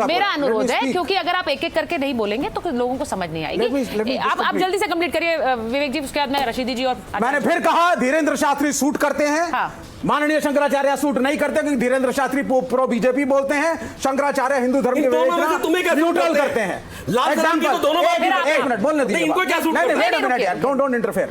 मेरा अनुरोध है, क्योंकि अगर आप एक एक करके नहीं बोलेंगे तो लोगों को समझ नहीं आएगी। आप जल्दी से कंप्लीट करिए विवेक जी, उसके बाद में रशीदी जी। और मैंने फिर कहा धीरेन्द्र शास्त्री सूट करते हैं, माननीय शंकराचार्य सूट नहीं करते, क्योंकि धीरेन्द्र शास्त्री प्रो बीजेपी बोलते हैं, शंकराचार्य हिंदू धर्म के न्यूट्रल करते हैं। एक मिनट बोलने दीजिए, डोंट इंटरफेयर।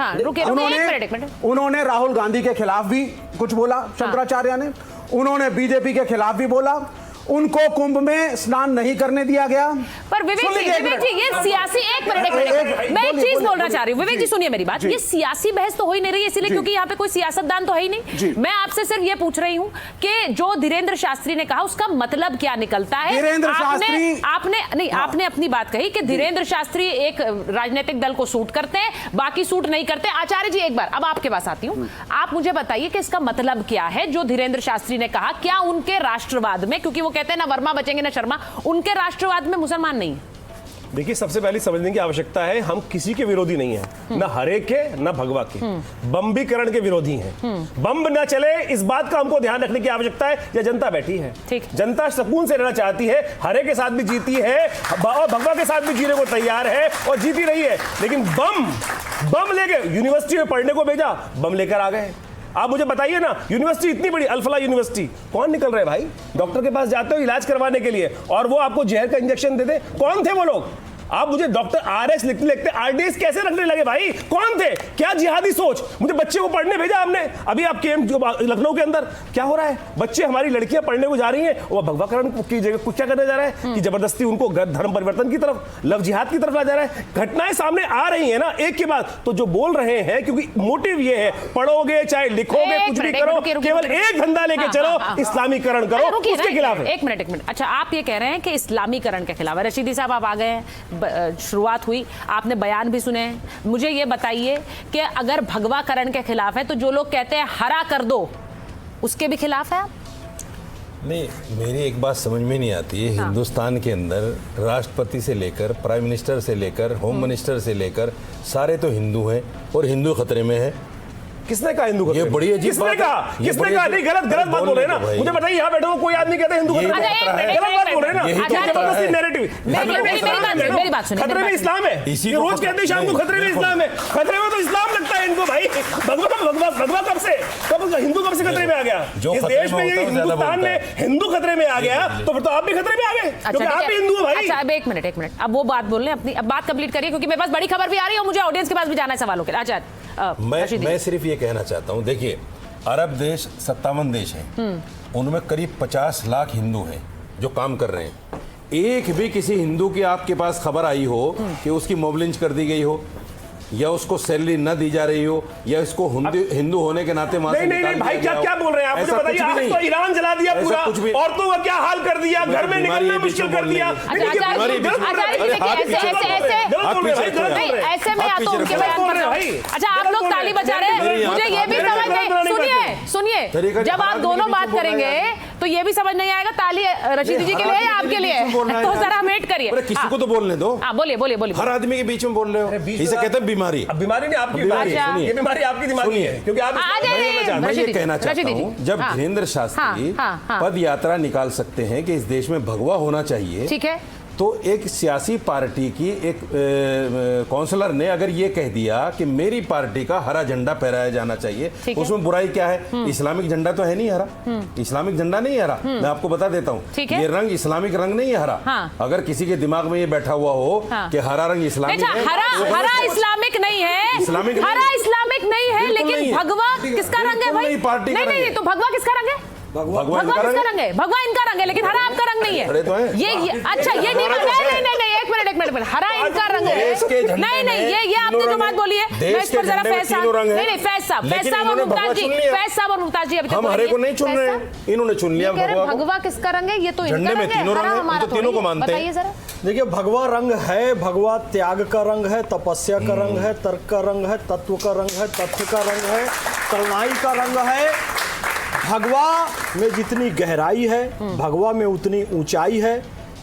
उन्होंने राहुल गांधी के खिलाफ भी कुछ बोला, शंकराचार्य ने, उन्होंने बीजेपी के खिलाफ भी बोला, उनको कुंभ में स्नान नहीं करने दिया गया। पर विवेक जी ये सियासी, एक मिनट मैं एक चीज बोलना चाह रही हूँ। विवेक जी सुनिए मेरी बात, ये सियासी बहस तो हो ही नहीं रही है, इसलिए क्योंकि यहाँ पे कोई सियासतदान तो है ही नहीं। मैं आपसे सिर्फ ये पूछ रही हूँ कि जो धीरेन्द्र शास्त्री ने कहा उसका मतलब क्या निकलता है। धीरेन्द्र शास्त्री आपने अपनी बात कही कि धीरेन्द्र शास्त्री एक राजनीतिक दल को सूट करते हैं, बाकी सूट नहीं करते। आचार्य जी एक बार अब आपके पास आती हूँ, आप मुझे बताइए कि इसका मतलब क्या है जो धीरेन्द्र शास्त्री ने कहा। क्या उनके राष्ट्रवाद में, क्योंकि वो कहते हैं ना वर्मा बचेंगे ना शर्मा, उनके राष्ट्रवाद में मुसलमान नहीं है? देखिए, सबसे पहले समझने की आवश्यकता है, हम किसी के विरोधी नहीं हैं, ना हरे के ना भगवा के, बम्बीकरण के विरोधी हैं। बम न चले इस बात का हमको ध्यान रखने की आवश्यकता है। या जनता बैठी है, जनता सुकून से रहना चाहती है, हरे के साथ भी जीती है और भगवा के साथ भी जीने को तैयार है और जीती रही है। लेकिन बम लेके यूनिवर्सिटी में पढ़ने को भेजा, बम लेकर आ गए। आप मुझे बताइए ना, यूनिवर्सिटी इतनी बड़ी अल्फला यूनिवर्सिटी, कौन निकल रहे भाई? डॉक्टर के पास जाते हो इलाज करवाने के लिए और वो आपको जहर का इंजेक्शन दे दे, कौन थे वो लोग? आप मुझे डॉक्टर आरएस लिखते लिखते आरडीएस कैसे रखने लगे भाई? कौन थे? क्या जिहादी सोच? मुझे बच्चे को पढ़ने भेजा आपने। अभी आप केम लखनऊ के अंदर क्या हो रहा है? बच्चे, हमारी लड़कियां पढ़ने को जा रही हैं, वो भगवाकरण की जगह कुछ क्या करने जा रहा है कि जबरदस्ती उनको धर्म परिवर्तन की तरफ, लव जिहाद की तरफ ला जा रहा है। घटनाएं सामने आ रही है ना एक के बाद, तो जो बोल रहे हैं, क्योंकि मोटिव ये है, पढ़ोगे चाहे लिखोगे कुछ भी करो, केवल एक धंधा लेके चलो, इस्लामीकरण करो, उसके खिलाफ है। एक मिनट, अच्छा आप ये कह रहे हैं कि इस्लामीकरण के खिलाफ है। रशीदी साहब आप आ गए हैं, शुरुआत हुई, आपने बयान भी सुने हैं। मुझे ये बताइए कि अगर भगवाकरण के खिलाफ है तो जो लोग कहते हैं हरा कर दो, उसके भी खिलाफ है आप? नहीं, मेरी एक बात समझ में नहीं आती है। हिंदुस्तान के अंदर राष्ट्रपति से लेकर प्राइम मिनिस्टर से लेकर होम मिनिस्टर से लेकर सारे तो हिंदू हैं और हिंदू खतरे में है। किसने कहा हिंदू? ये बड़ी अजीब किसने कहा? नहीं, गलत बात बोल रहे हैं ना। मुझे बताइए, यहाँ बैठे हो कोई आदमी कहते हैं हिंदू खतरे में, गलत बात बोल रहे हैं ना। जबरदस्ती नैरेटिव, मेरी बात सुनिए, खतरे में इस्लाम है। रोज कहते हैं शाम को खतरे में इस्लाम है, खतरे में तो इस्लाम लगता है इनको भाई। भगवा कब से, हिंदू कब से खतरे में आ गया? इस देश में, ये हिंदुस्तान में हिंदू खतरे में आ गया, तो फिर तो आप भी खतरे में आ गए, क्योंकि आप भी हिंदू हो भाई। अच्छा एक मिनट, अब वो बात बोल रहे हैं अपनी, अब बात कंप्लीट करिए, क्योंकि मेरे पास बड़ी खबर भी आ रही है और मुझे ऑडियंस के पास भी जाना है सवालों के लिए। आचार्य मैं सिर्फ ये कहना चाहता हूँ, देखिए अरब देश 57 देश हैं, उनमें करीब 50 लाख हिंदू हैं जो काम कर रहे हैं। एक भी किसी हिंदू की आपके पास खबर आई हो कि उसकी मॉब लिंच कर दी गई हो, या उसको सैलरी न दी जा रही हो, या इसको हिंदू होने के नाते नहीं भाई, क्या बोल रहे हैं आप? मुझे बताइए, आप तो ईरान जला दिया पूरा, औरतों का क्या हाल कर दिया, घर में निकलना मुश्किल कर दिया। ऐसे में या तो उनके बयान, अच्छा आप लोग ताली बजा रहे हैं, मुझे ये भी समझ नहीं, सुनिए जब आप दोनों बात करेंगे तो ये भी समझ नहीं आएगा ताली रशीदी जी के लिए या आपके लिए, तो जरा वेट करिए। किसी को तो बोलने दो। बोलिए। हर आदमी के बीच में बोल रहे हो, इसे कहते हैं बीमारी। अब बीमारी नहीं आपकी, ये बीमारी आपकी दिमागी है, क्योंकि आप मैं ये कहना चाहता हूँ, जब धीरेन्द्र शास्त्री पद यात्रा निकाल सकते हैं कि इस देश में भगवा होना चाहिए, ठीक है, तो एक सियासी पार्टी की एक काउंसलर ने अगर ये कह दिया कि मेरी पार्टी का हरा झंडा फहराया जाना चाहिए, उसमें बुराई क्या है? इस्लामिक झंडा तो है नहीं हरा, इस्लामिक झंडा नहीं है हरा। मैं आपको बता देता हूँ, ये रंग इस्लामिक रंग नहीं है हरा। अगर किसी के दिमाग में ये बैठा हुआ हो कि हरा रंग इस्लामिक है, हरा इस्लामिक नहीं है, हरा इस्लामिक नहीं है, लेकिन भगवा किसका रंग है भाई? नहीं, तो भगवा किसका रंग है? भगवा किसका रंग है? भगवा इनका रंग है, लेकिन हरा आपका रंग नहीं है। ये अच्छा, ये नहीं, एक मिनट, हरा इनका रंग है। नहीं, ये आपने जो बात बोली है, मैं इस पर जरा फैज साहब और मुमताज जी हम हरे को नहीं चुन रहे, इन्होंने चुन लिया। भगवा किसका रंग है? ये तो झंडे में तीनों रंग है, तो तीनों को मानते हैं। देखिए, भगवा रंग है, भगवा त्याग का रंग है, तपस्या का रंग है, तर्क का रंग है, तत्व का रंग है, तथ्य का रंग है, करुणाई का रंग है। भगवा में जितनी गहराई है, भगवा में उतनी ऊंचाई है।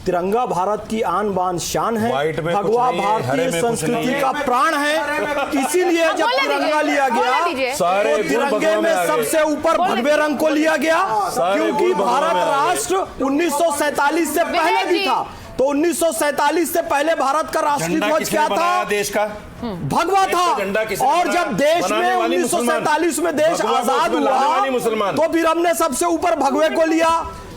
तिरंगा भारत की आन बान शान है, व्हाइट में कुछ भगवा नहीं है, हरे भारतीय में कुछ संस्कृति नहीं का है। प्राण है। इसीलिए जब बोलने तिरंगा दीजिए, लिया बोलने गया दीजिए। सारे तो गुण तिरंगे भगवा में में आ गए। सबसे ऊपर भगवे रंग को लिया गया, सारे क्योंकि गुण भगवा भारत में आ गए। राष्ट्र 1947 से पहले विवेक भी जी। था। तो 1947 से पहले भारत का राष्ट्रीय झंडा ध्वज किसने क्या बनाया था? देश का? भगवा झंडा था। किसने और बनाया? जब देश बनाने में वाली मुसलमान। 1947 में देश भगवा को आजाद उसमें लाने वाली हुआ, मुसलमान। तो फिर हमने सबसे ऊपर भगवे को लिया,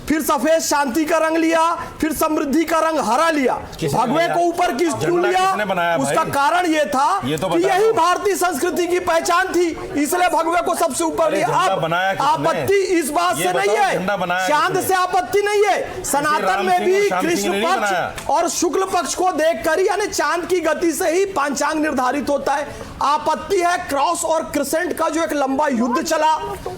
फिर सफेद शांति का रंग लिया, फिर समृद्धि का रंग हरा लिया। किसने भगवे लिया? को ऊपर क्यों झंडा लिया? किसने बनाया उसका भाई? कारण ये था ये तो कि बता यही दो। भारतीय संस्कृति की पहचान थी, इसलिए भगवे को सबसे ऊपर अरे लिया। झंडा अब बनाया किसने? आपत्ति इस बात ये से नहीं बताओ, झंडा है, बनाया चांद किसने? से आपत्ति नहीं है। सनातन राम में सिंह भी और श्याम सिंह कृष्ण ने नहीं पक्ष बनाया। और शुक्ल पक्ष को देखकर ही, यानी चांद की गति से ही पांचांग निर्धारित होता है। आपत्ति है क्रॉस और क्रिसेंट का जो एक लंबा युद्ध चला,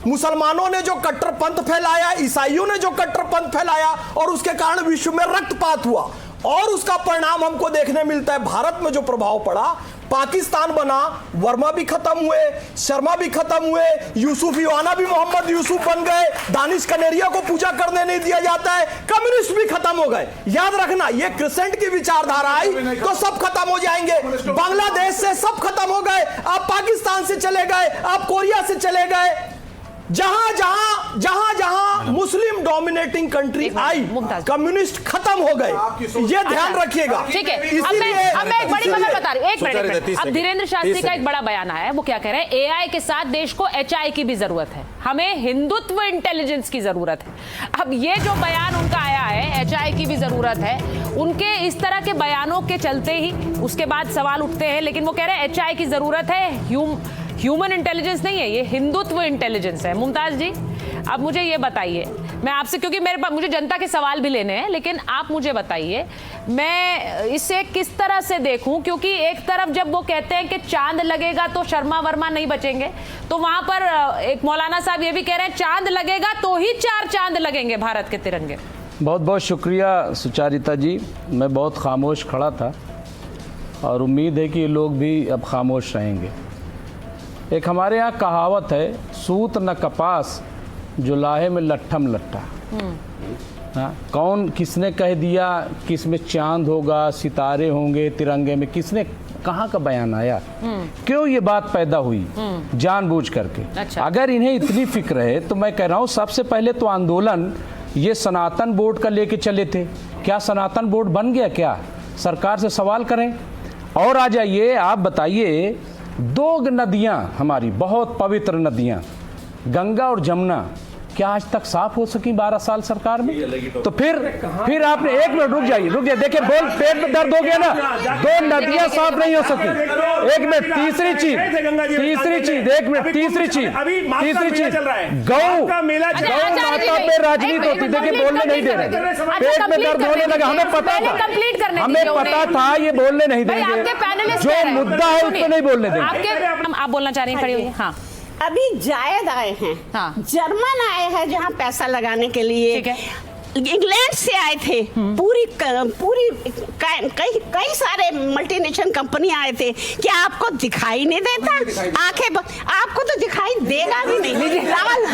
मुसलमानों ने जो कट्टरपंथ फैलाया, ईसाइयों ने जो कट्टरपंथ फैलाया, और उसके कारण विश्व में रक्तपात हुआ, और उसका परिणाम हमको देखने मिलता है। भारत में जो प्रभाव पड़ा, पाकिस्तान बना, वर्मा भी खत्म हुए, शर्मा भी खत्म हुए, यूसुफ यूआना भी मोहम्मद यूसुफ बन गए, दानिश कनेरिया को पूजा करने नहीं दिया जाता है, कम्युनिस्ट भी खत्म हो गए। याद रखना, ये क्रिसेंट की विचारधारा आई तो सब खत्म हो जाएंगे। बांग्लादेश से सब खत्म हो गए, आप पाकिस्तान से चले गए, आप कोरिया से चले गए, जहां मुस्लिम डोमिनेटिंग कंट्री आई, कम्युनिस्ट खत्म हो गए। ये ध्यान रखिएगा। ठीक है, अब मैं एक बड़ी खबर बता रही हूँ। एक मिनट। अब धीरेन्द्र शास्त्री का एक बड़ा बयान आया है, वो क्या कह रहे हैं? एआई के साथ देश को एचआई की भी जरूरत है, हमें हिंदुत्व इंटेलिजेंस की जरूरत है। अब ये जो बयान उनका आया है, एचआई की भी जरूरत है, उनके इस तरह के बयानों के चलते ही उसके बाद सवाल उठते हैं, लेकिन वो कह रहे हैं एचआई की जरूरत है, ह्यूमन इंटेलिजेंस नहीं है, ये हिंदुत्व इंटेलिजेंस है। मुमताज जी, अब मुझे ये बताइए, मैं आपसे, क्योंकि मेरे पास मुझे जनता के सवाल भी लेने हैं, लेकिन आप मुझे बताइए मैं इसे किस तरह से देखूं, क्योंकि एक तरफ जब वो कहते हैं कि चांद लगेगा तो शर्मा वर्मा नहीं बचेंगे, तो वहां पर एक मौलाना साहब ये भी कह रहे हैं चांद लगेगा तो ही 4 चांद लगेंगे भारत के तिरंगे। बहुत बहुत शुक्रिया सुचारिता जी, मैं बहुत खामोश खड़ा था और उम्मीद है कि ये लोग भी अब खामोश रहेंगे। एक हमारे यहाँ कहावत है, सूत न कपास जो लाहे में लट्ठम लट्ठा। हाँ, कौन किसने कह दिया किस में चांद होगा, सितारे होंगे तिरंगे में, किसने कहाँ का बयान आया? क्यों ये बात पैदा हुई? जानबूझ करके। अच्छा। अगर इन्हें इतनी फिक्र है तो मैं कह रहा हूँ सबसे पहले तो आंदोलन ये सनातन बोर्ड का लेके चले थे, क्या सनातन बोर्ड बन गया? क्या सरकार से सवाल करें। और आ जाइए, आप बताइए, 2 नदियां हमारी बहुत पवित्र नदियां, गंगा और जमुना, क्या आज तक साफ हो सकी 12 साल सरकार में? तो फिर आपने, एक मिनट रुक जाइए, देखिए, बोल पेट में दर्द हो गया ना, 2 नदियां साफ नहीं हो सकी। एक मिनट, तीसरी चीज, एक मिनट, तीसरी चीज, गौ माता पे राजनीति होती, देखिए बोलने नहीं दे रहे, पेट में दर्द होने लगा, हमें पता था ये बोलने नहीं देंगे, जो मुद्दा है उसको नहीं बोलने देंगे। आप बोलना चाह रही हैं, खड़ी हुई। हाँ, अभी जायद आए हैं, हाँ। जर्मन आए हैं जहां पैसा लगाने के लिए, ठीक है। इंग्लैंड से आए थे, पूरी कई सारे मल्टीनेशनल कंपनी आए थे। क्या आपको दिखाई नहीं देता? आंखें आपको तो दिखाई देगा भी नहीं। लाल,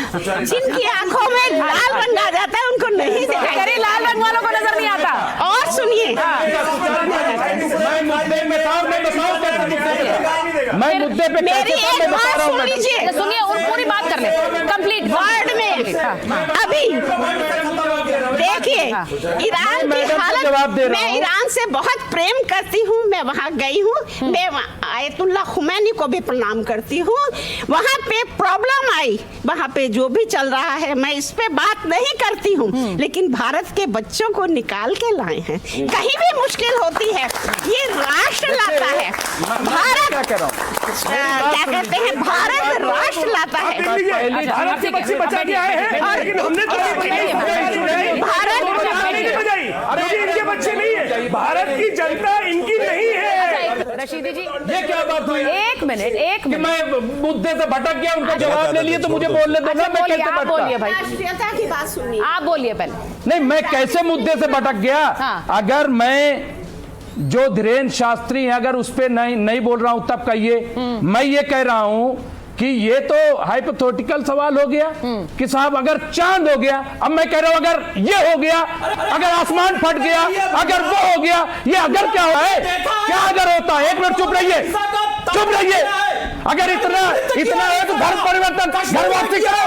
जिनकी आंखों में लाल रंग आ जाता है उनको नहीं दिखाई, लाल रंग वालों को नजर नहीं आता। और सुनिए, मैं मुद्दे पे मेरी एक बात सुन लीजिए, सुनिए, और पूरी बात कर ले कंप्लीट वर्ड में। अभी देखिए, ईरान की हालत, मैं ईरान से बहुत प्रेम करती हूँ, मैं वहाँ गई हूँ, मैं आयतुल्लाह खुमैनी को भी प्रणाम करती हूँ। वहाँ पे प्रॉब्लम आई, वहाँ पे जो भी चल रहा है मैं इस पे बात नहीं करती हूँ, लेकिन भारत के बच्चों को निकाल के लाए हैं। कहीं भी मुश्किल होती है ये राष्ट्र लाता है, भारत क्या कहते हैं, भारत राष्ट्र लाता है। भारत के बच्चे बचा के आए हैं, लेकिन हमने भारत इनके बच्चे नहीं है, भारत की जनता इनकी नहीं है। रशीदी जी, ये क्या बात हुई? एक मिनट कि मैं मुद्दे से भटक गया, उनका जवाब ले लिए तो मुझे बोलने दो ना, मैं कैसे आप बोलिए भटका? भाई, राष्ट्रीयता की बात सुनिए, आप बोलिए पहले। नहीं, मैं कैसे मुद्दे से भटक गया? हाँ। अगर मैं जो धीरेन्द्र शास्त्री है अगर उस पर नहीं बोल रहा हूं तब कहिए। मैं ये कह रहा हूं कि ये तो हाइपोथेटिकल सवाल हो गया कि साहब अगर चांद हो गया, अब मैं कह रहा हूं अगर ये हो गया, अगर आसमान फट गया, अगर वो हो गया, ये अगर क्या हुआ है, क्या अगर होता है? एक मिनट चुप रहिए, चुप रहिए। अगर इतना है तो धर्म परिवर्तन, घर वापसी करो।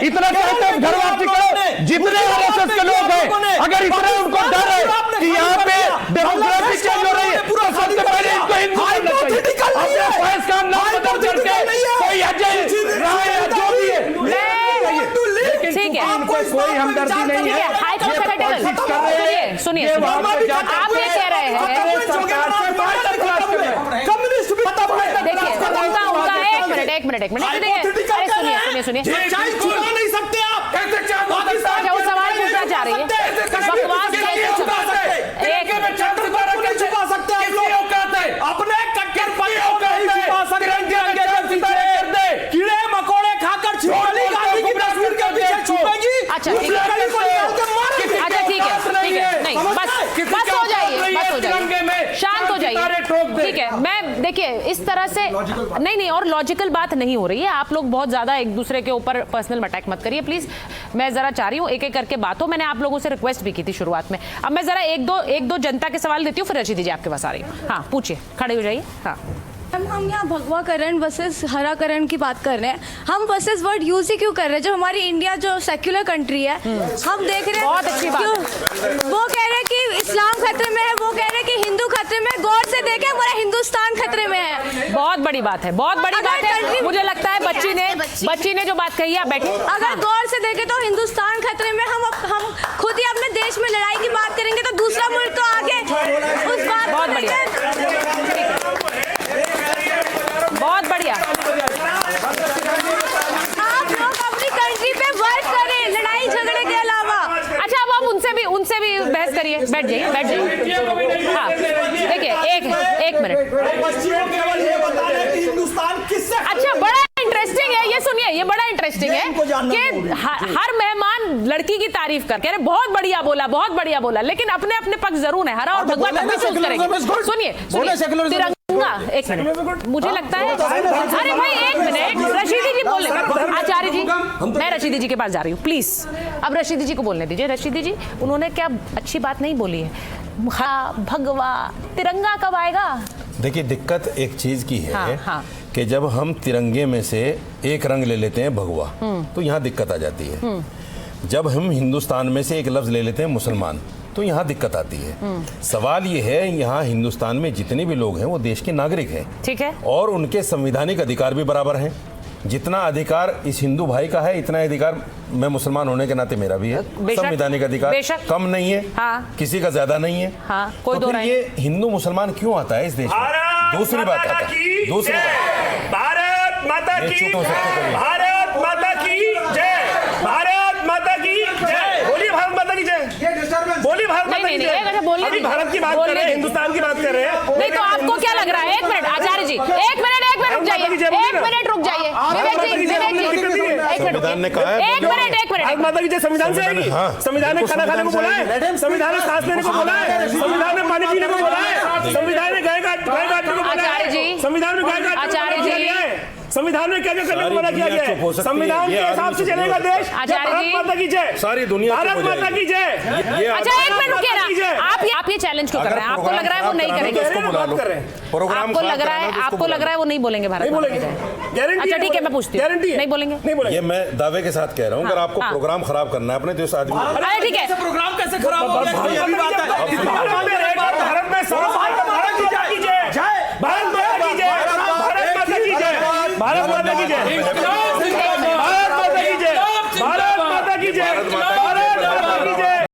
इतना चाहते हैं घर वापसी करो। जितने आरएसएस के लोग हैं, अगर इतना उनको डर है कि यहाँ पे डेमोक्रेसी चेंज हो रही है, तो सबसे पहले इनको हिंदू काम नाम बदल करके कोई अजय राय या जो भी है, ठीक है, कोई हमदर्दी नहीं है। हाइपोथेटिकल सुनिए, आप ये कह रहे हैं, देखिए एक मिनट अरे सुनिए नहीं सकते आप, वो सवाल पूछना चाह रही है, बकवास छुपा सकते हैं अपने कट्टर कीड़े मकोड़े खाकर शिवाली गांधी की तस्वीर के पीछे छुपेगी। अच्छा ठीक है, नहीं बस हो जाइए, शांत हो जाइए, ठीक है। मैं देखिए इस तरह से नहीं और लॉजिकल बात नहीं हो रही है। आप लोग बहुत ज्यादा एक दूसरे के ऊपर पर्सनल अटैक मत करिए प्लीज। मैं जरा चाह रही हूँ एक एक करके बात हो। मैंने आप लोगों से रिक्वेस्ट भी की थी शुरुआत में। अब मैं जरा एक दो जनता के सवाल देती हूँ, फिर रशीदी जी आपके पास आ रही हूँ। हाँ पूछिए, खड़े हो जाइए। हाँ हम यहाँ भगवाकरण वर्सेस हराकरण की बात कर रहे हैं। हम वर्सेस वर्ड यूज ही क्यों कर रहे हैं जब हमारी इंडिया जो सेक्युलर कंट्री है, हम देख रहे हैं बहुत अच्छी बात क्यों वो कह रहे हैं कि इस्लाम खतरे में है, वो कह रहे हैं कि हिंदू खतरे में। गौर से देखें हमारा हिंदुस्तान खतरे में है। बहुत बड़ी बात है, बहुत बड़ी बात है। मुझे लगता है बच्ची ने जो बात कही है, बैठे, अगर गौर से देखें तो हिंदुस्तान खतरे में। हम खुद ही अपने देश में लड़ाई की बात करेंगे तो दूसरा मुल्क तो आगे उस बात बहुत बढ़िया, बहुत बढ़िया। आप लोग अपनी कंट्री पे वर्क करें लड़ाई झगड़े के अलावा। अच्छा अब आप उनसे भी बहस करिए। बैठ जाइए। हाँ देखिए एक मिनट। हिंदुस्तान किससे, अच्छा बड़ा इंटरेस्टिंग है ये, सुनिए ये बड़ा इंटरेस्टिंग है कि हर मेहमान लड़की की तारीफ करके अरे बहुत बढ़िया बोला, लेकिन अपने अपने पक्ष जरूर है। हरा और भगवा तक भी चूज करेंगे। सुनिए तिरंगा, एक मिनट, मुझे लगता है, अरे भाई एक मिनट, रशीदी जी बोल रहे, आचार्य जी, मैं रशीदी जी के पास जा रही हूँ प्लीज। अब रशीदी जी को बोलने दीजिए। रशीदी जी उन्होंने क्या अच्छी बात नहीं बोली है, भगवा तिरंगा कब आएगा? देखिए दिक्कत एक चीज की है हाँ। कि जब हम तिरंगे में से एक रंग ले लेते हैं भगवा, तो यहाँ दिक्कत आ जाती है। जब हम हिंदुस्तान में से एक लफ्ज ले लेते हैं मुसलमान, तो यहाँ दिक्कत आती है। सवाल ये है यहाँ हिंदुस्तान में जितने भी लोग हैं वो देश के नागरिक हैं, ठीक है, और उनके संवैधानिक अधिकार भी बराबर हैं। जितना अधिकार इस हिंदू भाई का है, इतना अधिकार मैं मुसलमान होने के नाते मेरा भी है। संवैधानिक अधिकार कम नहीं है, हाँ, किसी का ज्यादा नहीं है, हाँ, कोई तो फिर ये हिंदू मुसलमान क्यों आता है इस देश में? दूसरी बात आता है, दूसरी बात, भारत माता की, भारत माता की जय, भारत माता की जय, बोलिए भारत माता की जय, बोलिए भारत माता की जय। अभी भारत की बात कर रहे हैं, हिंदुस्तान की बात कर रहे हैं। नहीं तो आपको क्या लग रहा है? एक मिनट आचार्य जी, एक मिनट रुक जाइए, संविधान ने कहा है, एक मिनट माता की जय संविधान से आएगी। संविधान ने खाना खाने को बोला है, संविधान ने सांस लेने को बोला है, संविधान ने पानी पीने को बोला है, संविधान ने गाय काटने को बोला है, संविधान में गाय काटने को बोला है, संविधान में क्या क्या करने को मना किया गया है? संविधान के हिसाब से चलेगा देश। भारत माता की जय, सारी दुनिया भारत माता की जय। अच्छा एक मिनट रुकिए ना, आप ये चैलेंज क्यों कर रहे हैं? आपको लग रहा है वो नहीं करेंगे? आपको लग रहा है वो नहीं बोलेंगे भारत माता की जय? अच्छा ठीक है, मैं पूछती हूँ, नहीं बोलेंगे? ये मैं दावे के साथ कह रहा हूँ, अगर आपको प्रोग्राम खराब करना है अपने तो इस आदमी, अरे ठीक है, प्रोग्राम कैसे खराब हो गया?